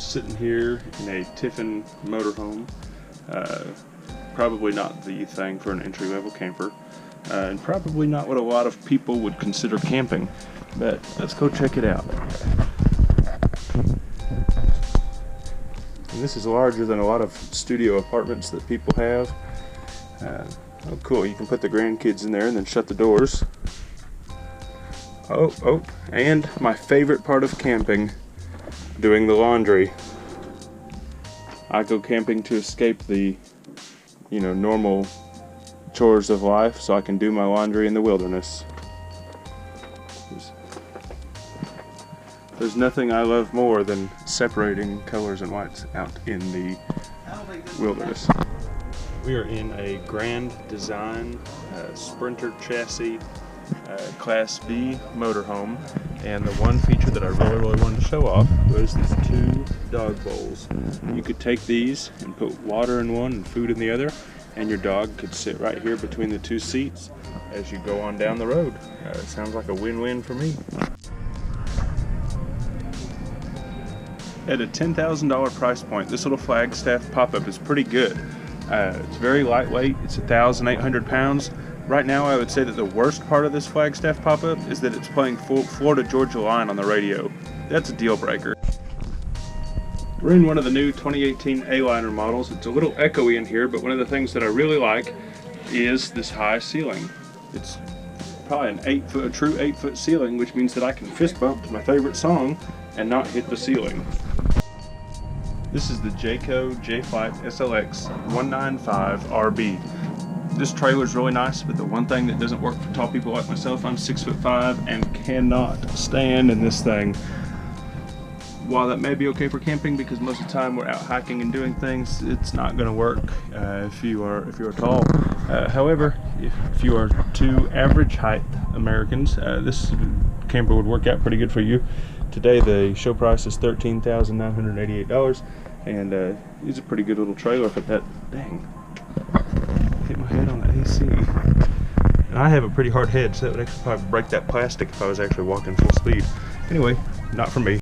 sitting here in a Tiffin motorhome. Probably not the thing for an entry-level camper, and probably not what a lot of people would consider camping, but let's go check it out. And this is larger than a lot of studio apartments that people have. Oh cool, you can put the grandkids in there and then shut the doors. Oh, and my favorite part of camping, doing the laundry. I go camping to escape the, normal chores of life, so I can do my laundry in the wilderness. There's nothing I love more than separating colors and whites out in the wilderness. We are in a Grand Design Sprinter chassis Class B motorhome, and the one feature that I really wanted to show off was these two dog bowls. You could take these and put water in one and food in the other, and your dog could sit right here between the two seats as you go on down the road. It sounds like a win-win for me. At a $10,000 price point, this little Flagstaff pop-up is pretty good. It's very lightweight. It's 1,800 pounds. Right now, I would say that the worst part of this Flagstaff pop-up is that it's playing Florida Georgia Line on the radio. That's a deal breaker. We're in one of the new 2018 A-Liner models. It's a little echoey in here, but one of the things that I really like is this high ceiling. It's probably a true 8-foot ceiling, which means that I can fist bump to my favorite song and not hit the ceiling. This is the Jayco J-Flight SLX 195 RV. This trailer is really nice, but the one thing that doesn't work for tall people like myself, I'm 6'5" and cannot stand in this thing. While that may be okay for camping, because most of the time we're out hiking and doing things, it's not going to work if you are tall. However, if you are two average height Americans, this camper would work out pretty good for you. Today the show price is $13,988, and it's a pretty good little trailer for that. Dang, hit my head on the AC. And I have a pretty hard head, so that would actually probably break that plastic if I was actually walking full speed. Anyway, not for me.